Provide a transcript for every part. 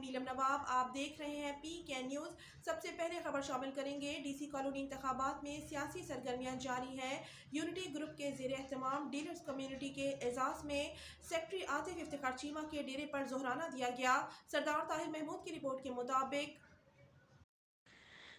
نیلم نواب. آپ دیکھ رہے ہیں PK نیوز. سب سے پہلے خبر شامل کریں گے. ڈی سی کالونی انتخابات میں سیاسی سرگرمیاں جاری ہیں. یونٹی گروپ کے زیر اہتمام ڈیلرز کمیونٹی کے اعزاز میں سیکرٹری عاطف افتخار چیمہ کے ڈیرے پر ظہرانہ دیا گیا. سردار طاہر محمود کی رپورٹ کے مطابق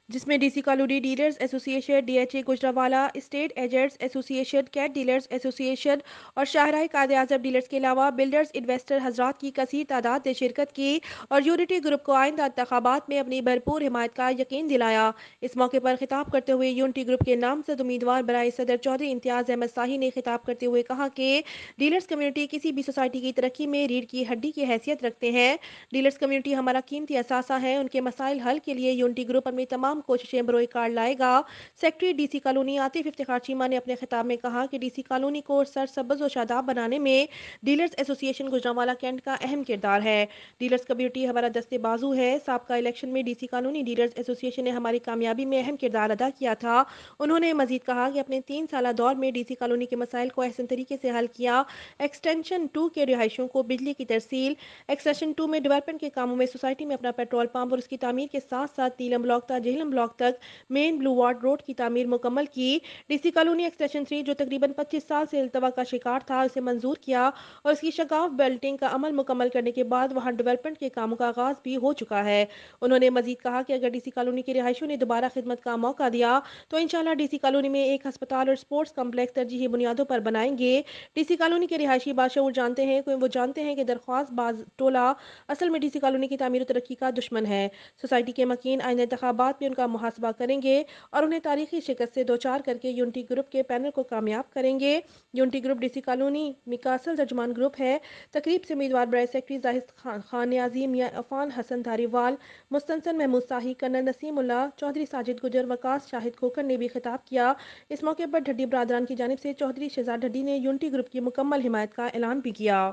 جس میں ڈی سی کالونی ڈیلرز ایسوسی ایشن DHA گجرانوالہ اسٹیٹ ایجنٹس ایسوسی ایشن کیٹ ڈیلرز ایسوسی ایشن اور شاہراہ قائد اعظم ڈیلرز کے علاوہ بلڈرز انویسٹر حضرات کی کثیر تعداد نے شرکت کی اور یونٹی گروپ کو آئندہ انتخابات میں اپنی بھرپور حمایت کا یقین دلایا. اس موقع پر خطاب کرتے ہوئے یونٹی گروپ کے نامزد امیدوار برائے صدر چودھری امتیاز احمد صاحی نے خطاب کرتے ہوئے کہا کہ ڈیلرز کمیونٹی کسی بھی سوسائٹی کی ترقی میں ریڑھ کی ہڈی کی حیثیت رکھتے ہیں. ڈیلرز کمیونٹی ہمارا قیمتی اثاثہ ہے. ان کے مسائل حل کے لیے یونٹی گروپ اپنی تمام کوششیں بروئے کار لائے گا. Secretary D C colony Atif Iftikhar Cheema نے اپنے خطاب میں کہا کہ ڈی سی کالونی کو سرسبز و شاداب بنانے میں ڈیلرز ایسوسی ایشن گجرانوالہ کینٹ کا اہم کردار ہے. ڈیلرز کمیونٹی ہمارا دستے بازو ہے. سابقہ الیکشن میں ڈی سی کالونی ڈیلرز ایسوسی ایشن نے ہماری کامیابی میں اہم کردار ادا کیا تھا. انہوں نے مزید کہا کہ اپنے 3 سالہ دور میں ڈی سی کالونی کے مسائل کو احسن طریقے سے حل کیا. ایکسٹینشن 2 کے رہائشیوں کو بجلی کی ترسیل. ایکسٹینشن 2 میں ڈیولپمنٹ کے کاموں میں سوسائٹی میں اپنا پیٹرول پمپ اور اس کی تعمیر کے ساتھ ساتھ نیلم بلاک تا جہلم بلاک تک مین بلو وارڈ روڈ کی تعمیر مکمل کی. ڈی سی کالونی ایکسٹینشن 3 جو تقریباً 25 سال سے التوا کا شکار تھا اسے منظور کیا اور اس کی شگاف بیلٹنگ کا عمل مکمل کرنے کے بعد وہاں ڈیولپمنٹ کے کاموں کا آغاز بھی ہو چکا ہے. انہوں نے مزید کہا کہ اگر ڈی سی کالونی کے رہائشیوں نے دوبارہ خدمت کا موقع دیا تو انشاءاللہ ڈی سی کالونی میں ایک ہسپتال اور سپورٹس کمپلیکس ترجیحی بنیادوں پر بنائیں گے. ڈی سی کالونی کے رہائشی باشعور جانتے ہیں کہ درخواست باز ٹولہ اصل میں ڈی سی کالونی کی تعمیر و ترقی کا دشمن ہے. سوسائٹی کے مکین آئندہ انتخابات میں ان کا محاسبہ کریں گے اور انہیں تاریخی شکست سے دوچار کر کے یونٹی گروپ کے پینل کو کامیاب کریں گے. Unity group D C colony کا اصل ترجمان گروپ ہے. تقریب سے امیدوار برائے سیکرٹری زاہد خان نیازی، میاں عفان حسن دھاریوال، مستنصر محمود صاحی، کرنل نسیم اللہ، چودھری ساجد گجر، وقاص شاہد کھوکھر نے بھی خطاب کیا. اس موقع پر ڈھڈی برادران کی جانب سے چودھری شہزاد ڈھڈی نے یونٹی گروپ کی مکمل حمایت کا اعلان بھی کیا.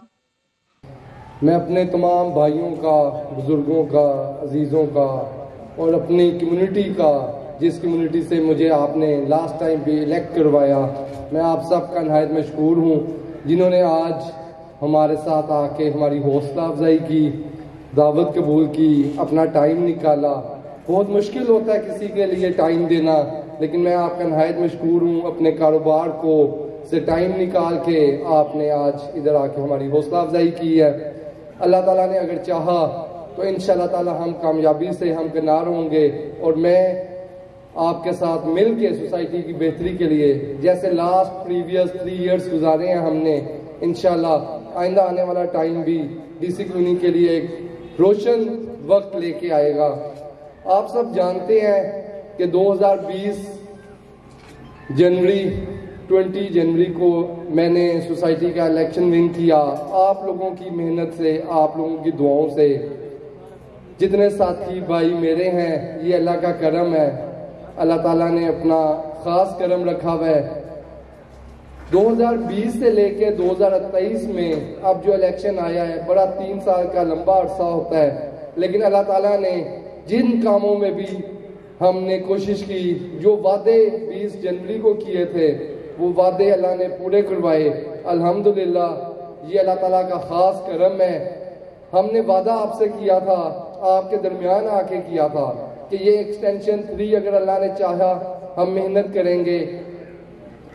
میں اپنے تمام بھائیوں کا، بزرگوں کا، عزیزوں کا اور اپنی کمیونٹی کا، جس کمیونٹی سے مجھے آپ نے لاسٹ ٹائم بھی الیکٹ کروایا، میں آپ سب کا نہایت مشکور ہوں جنہوں نے آج ہمارے ساتھ آ کے ہماری حوصلہ افزائی کی، دعوت قبول کی، اپنا ٹائم نکالا. بہت مشکل ہوتا ہے کسی کے لیے ٹائم دینا، لیکن میں آپ کا نہایت مشکور ہوں. اپنے کاروبار کو سے ٹائم نکال کے آپ نے آج ادھر آ کے ہماری حوصلہ افزائی کی ہے. اللہ تعالیٰ نے اگر چاہا تو انشاءاللہ تعالیٰ ہم کامیابی سے ہم کنار ہوں گے اور میں آپ کے ساتھ مل کے سوسائٹی کی بہتری کے لیے جیسے لاسٹ پریویس 3 ایئرس گزارے ہیں ہم نے، انشاءاللہ آئندہ آنے والا ٹائم بھی ڈی سی کالونی کے لیے ایک روشن وقت لے کے آئے گا. آپ سب جانتے ہیں کہ 2020 جنوری کو میں نے سوسائٹی کا الیکشن ون کیا. آپ لوگوں کی محنت سے، آپ لوگوں کی دعاؤں سے، جتنے ساتھی بھائی میرے ہیں، یہ اللہ کا کرم ہے. اللہ تعالیٰ نے اپنا خاص کرم رکھا ہوا ہے. 2020 سے لے کے 2023 میں اب جو الیکشن آیا ہے، بڑا 3 سال کا لمبا عرصہ ہوتا ہے، لیکن اللہ تعالیٰ نے جن کاموں میں بھی ہم نے کوشش کی، جو وعدے 20 جنوری کو کیے تھے وہ وعدے اللہ نے پورے کروائے. الحمدللہ یہ اللہ تعالیٰ کا خاص کرم ہے. ہم نے وعدہ آپ سے کیا تھا، آپ کے درمیان آ کے کیا تھا کہ یہ ایکسٹینشن 3 اگر اللہ نے چاہا ہم محنت کریں گے،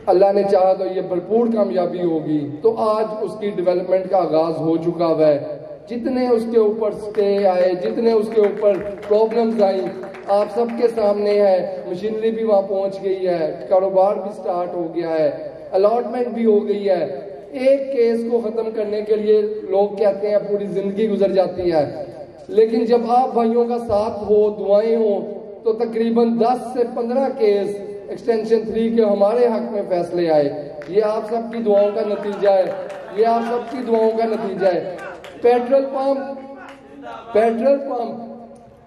اللہ نے چاہا تو یہ بھرپور کامیابی ہوگی. تو آج اس کی ڈیولپمنٹ کا آغاز ہو چکا ہے. جتنے اس کے اوپر سٹے آئے، جتنے اس کے اوپر پرابلمز آئیں، آپ سب کے سامنے ہے. مشینری بھی وہاں پہنچ گئی ہے، کاروبار بھی سٹارٹ ہو گیا ہے، الاٹمنٹ بھی ہو گئی ہے. ایک کیس کو ختم کرنے کے لیے لوگ کہتے ہیں پوری زندگی گزر جاتی ہے، لیکن جب آپ بھائیوں کا ساتھ ہو، دعائیں ہوں، تو تقریباً 10 سے 15 کیس ایکسٹینشن 3 کے ہمارے حق میں فیصلے آئے. یہ آپ سب کی دعاؤں کا نتیجہ ہے. یہ آپ سب کی دعاؤں کا نتیجہ ہے. پیٹرول پمپ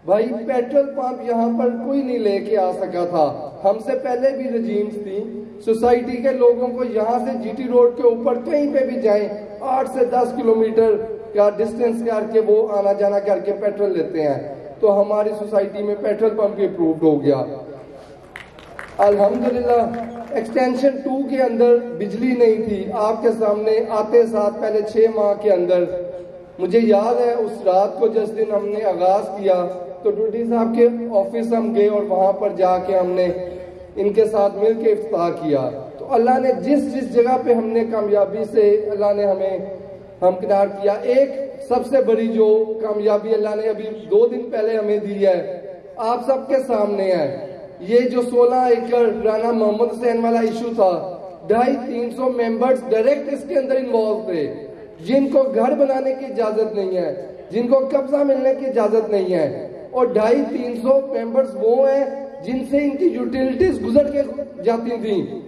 بھائی، پیٹرول پمپ یہاں پر کوئی نہیں لے کے آ سکا تھا. ہم سے پہلے بھی رجیمز تھیں. سوسائٹی کے لوگوں کو یہاں سے جی ٹی روڈ کے اوپر کہیں پہ بھی جائیں 8 سے 10 کلومیٹر کا ڈسٹنس کر کے وہ آنا جانا کر کے پیٹرول لیتے ہیں. تو ہماری سوسائٹی میں پیٹرول پمپ بھی اپرووڈ ہو گیا. الحمدللہ ایکسٹینشن 2 کے اندر بجلی نہیں تھی. آپ کے سامنے آتے ساتھ پہلے 6 ماہ کے اندر مجھے یاد ہے اس رات کو جس دن ہم نے آغاز کیا تو ڈوٹی صاحب کے آفس ہم گئے اور وہاں پر جا کے ہم نے ان کے ساتھ مل کے افتتاح کیا. تو اللہ نے جس جگہ پہ ہم نے کامیابی سے اللہ نے ہمیں ہمکنار کیا, ایک سب سے بڑی جو کامیابی اللہ نے ابھی 2 دن پہلے ہمیں دی ہے آپ سب کے سامنے ہے. یہ جو 16 ایکڑ رانا محمد حسین والا ایشو تھا, 250-300 ممبرز ڈائریکٹ اس کے اندر انوالو تھے, جن کو گھر بنانے کی اجازت نہیں ہے, جن کو قبضہ ملنے کی اجازت نہیں ہے, اور 250-300 ممبرز وہ ہیں جن سے ان کی یوٹیلٹیز گزر کے جاتی تھیں.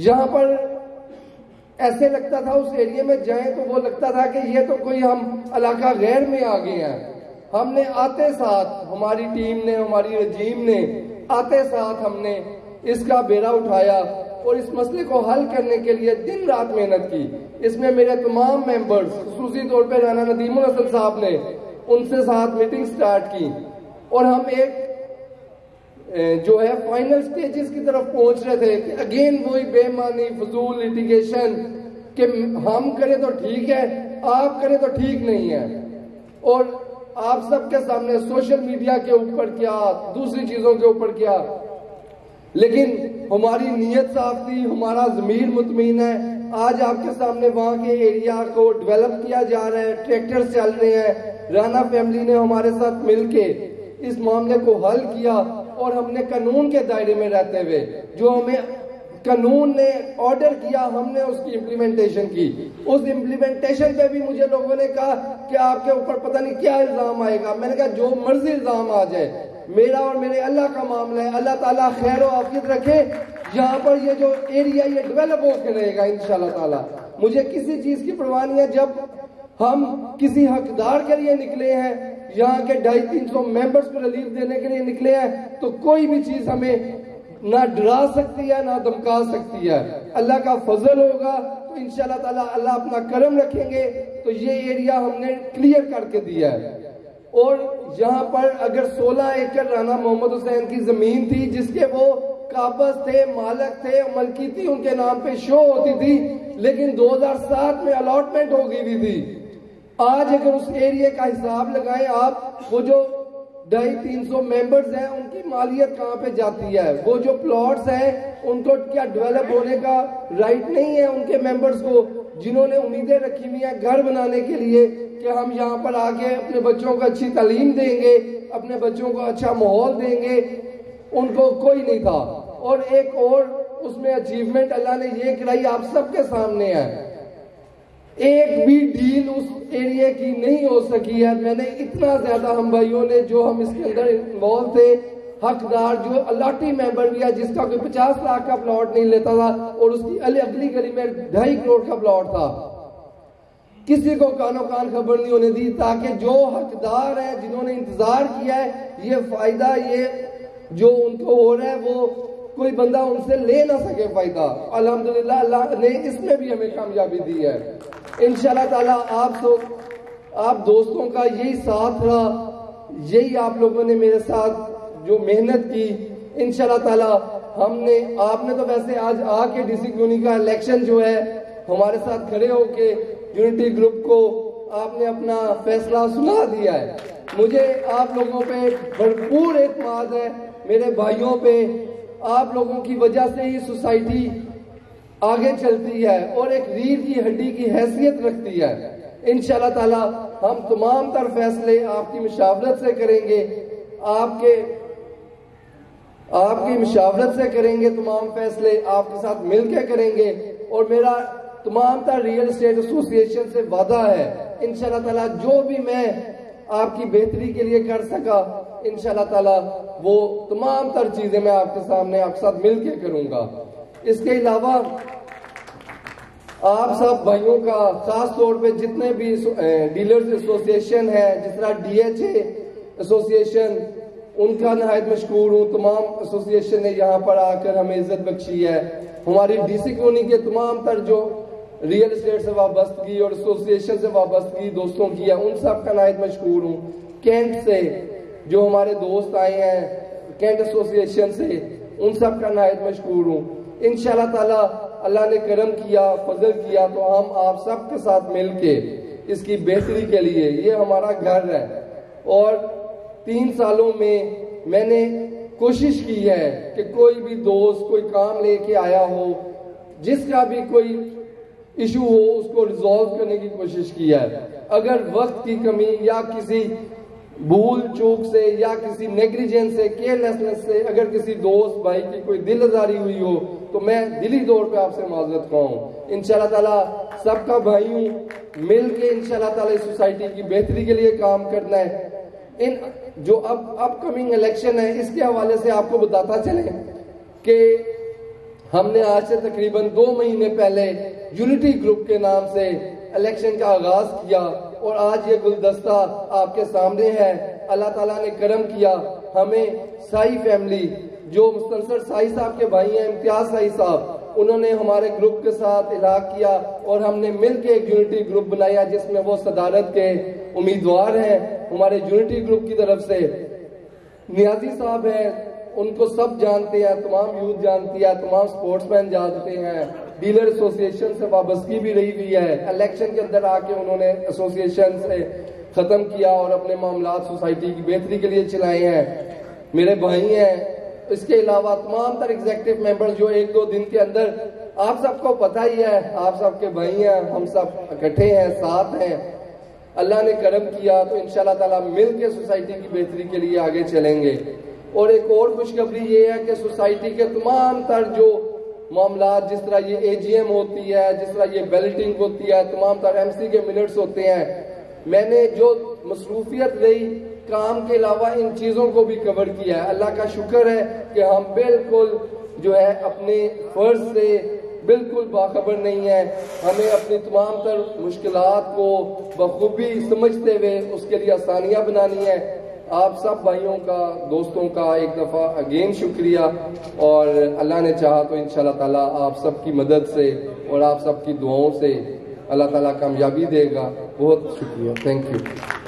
یہاں پر ایسے لگتا تھا اس ایریے میں جائیں تو وہ لگتا تھا کہ یہ تو کوئی ہم علاقہ غیر میں آ گئے ہیں. ہم نے آتے ساتھ, ہماری ٹیم نے, ہماری رجیم نے آتے ساتھ ہم نے اس کا بیڑا اٹھایا اور اس مسئلے کو حل کرنے کے لیے دن رات محنت کی. اس میں میرے تمام ممبرز, خصوصی طور پہ رانا ندیم الحسن صاحب نے ان سے ساتھ میٹنگ سٹارٹ کی اور ہم ایک جو ہے فائنل سٹیجز کی طرف پہنچ رہے تھے کہ اگین وہی بے معنی فضول لیٹیگیشن کہ ہم کریں تو ٹھیک ہے, آپ کریں تو ٹھیک نہیں ہے. اور آپ سب کے سامنے سوشل میڈیا کے اوپر کیا, دوسری چیزوں کے اوپر کیا, لیکن ہماری نیت صاف تھی, ہمارا ضمیر مطمئن ہے. آج آپ کے سامنے وہاں کے ایریا کو ڈیولپ کیا جا رہا ہے, ٹریکٹر چل رہے ہیں. رانا فیملی نے ہمارے ساتھ مل کے اس معاملے کو حل کیا اور ہم نے قانون کے دائرے میں رہتے ہوئے جو ہمیں قانون نے آرڈر کیا ہم نے اس کی امپلیمنٹیشن کی. اس امپلیمنٹیشن پہ بھی مجھے لوگوں نے کہا کہ آپ کے اوپر پتہ نہیں کیا الزام آئے گا. میں نے کہا جو مرضی الزام آ جائے, میرا اور میرے اللہ کا معاملہ ہے, اللہ تعالیٰ خیر و عافیت رکھے. یہاں پر یہ جو ایریا یہ ڈیولپ ہو کے رہے گا انشاءاللہ تعالیٰ. مجھے کسی چیز کی پرواہ نہیں ہے. جب ہم کسی حقدار کے لیے نکلے ہیں, یہاں کے 250-300 ممبرز کو ریلیف دینے کے لیے نکلے ہیں, تو کوئی بھی چیز ہمیں نہ ڈرا سکتی ہے نہ دمکا سکتی ہے. اللہ کا فضل ہوگا تو انشاءاللہ تعالیٰ اللہ اپنا کرم رکھیں گے تو یہ ایریا ہم نے کلیئر کر کے دیا ہے. اور یہاں پر اگر 16 ایکڑ رانا محمد حسین کی زمین تھی جس کے وہ قابض تھے, مالک تھے, ملکیتی ان کے نام پہ شو ہوتی تھی, لیکن 2007 میں الاٹمنٹ ہو گئی بھی تھی. آج اگر اس ایریے کا حساب لگائیں آپ, وہ جو 250-300 ممبرز ہیں ان کی مالیت کہاں پہ جاتی ہے, وہ جو پلاٹس ہیں ان کو کیا ڈیولپ ہونے کا رائٹ نہیں ہے ان کے ممبرز کو, جنہوں نے امیدیں رکھی ہوئی ہیں گھر بنانے کے لیے کہ ہم یہاں پر آگے اپنے بچوں کو اچھی تعلیم دیں گے, اپنے بچوں کو اچھا ماحول دیں گے, ان کو کوئی نہیں تھا. اور ایک اور اس میں اچیومنٹ اللہ نے یہ کرائی آپ سب کے سامنے ہے, ایک بھی ڈیل اس ایریے کی نہیں ہو سکی ہے. میں نے اتنا زیادہ ہم بھائیوں نے جو ہم اس کے اندر انوالو تھے, حقدار جو الاٹی ممبر بھی ہے جس کا کوئی 50 لاکھ کا پلاٹ نہیں لیتا تھا اور اس کی اگلی گلی میں 2.5 کروڑ کا پلاٹ تھا, کسی کو کانوں کان خبر نہیں ہونے دی, تاکہ جو حقدار ہیں جنہوں نے انتظار کیا ہے یہ فائدہ یہ جو ان کو ہو رہا ہے وہ کوئی بندہ ان سے لے نہ سکے فائدہ. الحمدللہ اللہ نے اس میں بھی ہمیں کامیابی دی ہے. انشاءاللہ تعالیٰ آپ دوستوں کا یہی ساتھ رہا, یہی آپ لوگوں نے میرے ساتھ جو محنت کی, انشاءاللہ تعالیٰ آپ نے تو ویسے آج آ کے ڈی سی کلونی کا الیکشن جو ہے ہمارے ساتھ کھڑے ہو کے یونٹی گروپ کو آپ نے اپنا فیصلہ سنا دیا ہے. مجھے آپ لوگوں پہ بھرپور اعتماد ہے, میرے بھائیوں پہ. آپ لوگوں کی وجہ سے ہی سوسائٹی آگے چلتی ہے اور ایک ریڑھ کی ہڈی کی حیثیت رکھتی ہے. انشاءاللہ تعالیٰ ہم تمام تر فیصلے آپ کی مشاورت سے کریں گے, آپ کی مشاورت سے کریں گے, تمام فیصلے آپ کے ساتھ مل کے کریں گے. اور میرا تمام تر ریئل اسٹیٹ ایسوسی ایشن سے وعدہ ہے انشاءاللہ تعالیٰ جو بھی میں آپ کی بہتری کے لیے کر سکا انشاءاللہ تعالیٰ وہ تمام تر چیزیں میں آپ کے سامنے آپ کے ساتھ مل کے کروں گا. اس کے علاوہ آپ سب بھائیوں کا خاص طور پہ جتنے بھی ڈیلرز ایسوسی ایشن ہے, جس طرح DHA ایسوسی ایشن, ان کا نہایت مشکور ہوں. تمام ایسوسی ایشن نے یہاں پر آ کر ہمیں عزت بخشی ہے. ہماری ڈی سی کلونی کے تمام تر جو ریئل اسٹیٹ سے وابستگی اور ایسوسی ایشن سے وابستگی دوستوں کی ہے, ان سب کا نہایت مشکور ہوں. کینٹ سے جو ہمارے دوست آئے ہیں کینٹ ایسوسی ایشن سے, ان سب کا نہایت مشکور ہوں. انشاءاللہ تعالیٰ اللہ نے کرم کیا, فضل کیا تو ہم آپ سب کے ساتھ مل کے اس کی بہتری کے لیے. یہ ہمارا گھر ہے اور 3 سالوں میں نے کوشش کی ہے کہ کوئی بھی دوست کوئی کام لے کے آیا ہو, جس کا بھی کوئی ایشو ہو, اس کو ریزالو کرنے کی کوشش کی ہے. اگر وقت کی کمی یا کسی بھول چوک سے یا کسی نیگلیجنس سے, کیئرلیسنس سے اگر کسی دوست بھائی کی کوئی دل آزاری ہوئی ہو تو میں دلی طور پہ آپ سے معذرت خواہ ہوں. انشاءاللہ تعالیٰ سب کا بھائی ہوں, مل کے انشاءاللہ تعالیٰ اس سوسائٹی کی بہتری کے لیے کام کرنا ہے. جو اپ کمنگ الیکشن ہے اس کے حوالے سے آپ کو بتاتا چلیں کہ ہم نے آج سے تقریباً 2 مہینے پہلے یونٹی گروپ کے نام سے الیکشن کا آغاز کیا اور آج یہ گلدستہ آپ کے سامنے ہے. اللہ تعالیٰ نے کرم کیا, ہمیں سائی فیملی جو مستنصر سائی صاحب کے بھائی ہیں, امتیاز سائی صاحب, انہوں نے ہمارے گروپ کے ساتھ الحاق کیا اور ہم نے مل کے ایک یونٹی گروپ بنایا جس میں وہ صدارت کے امیدوار ہیں ہمارے یونٹی گروپ کی طرف سے. نیازی صاحب ہیں, ان کو سب جانتے ہیں, تمام یوتھ جانتی ہے, تمام سپورٹس مین جانتے ہیں. ڈیلر ایسوسیشن سے وابستگی بھی رہی ہوئی ہے. الیکشن کے اندر آ کے انہوں نے ایسوسیشن سے ختم کیا اور اپنے معاملات سوسائٹی کی بہتری کے لیے چلائے ہیں. میرے بھائی ہیں. اس کے علاوہ تمام تر ایگزیکٹو ممبر جو 1-2 دن کے اندر, آپ سب کو پتہ ہی ہے, آپ سب کے بھائی ہیں, ہم سب اکٹھے ہیں, ساتھ ہیں. اللہ نے کرم کیا تو انشاءاللہ تعالیٰ مل کے سوسائٹی کی بہتری کے لیے آگے چلیں گے. اور ایک اور خوشخبری یہ ہے کہ سوسائٹی کے تمام تر جو معاملات, جس طرح یہ AGM ہوتی ہے, جس طرح یہ بیلٹنگ ہوتی ہے, تمام تر MC کے منٹس ہوتے ہیں, میں نے جو مصروفیت رہی کام کے علاوہ ان چیزوں کو بھی کور کیا ہے. اللہ کا شکر ہے کہ ہم بالکل جو ہے اپنے فرض سے بالکل باخبر نہیں ہے. ہمیں اپنی تمام تر مشکلات کو بخوبی سمجھتے ہوئے اس کے لیے آسانیاں بنانی ہے. آپ سب بھائیوں کا, دوستوں کا ایک دفعہ اگین شکریہ, اور اللہ نے چاہا تو انشاءاللہ تعالیٰ آپ سب کی مدد سے اور آپ سب کی دعاؤں سے اللہ تعالیٰ کامیابی دے گا. بہت شکریہ. Thank you.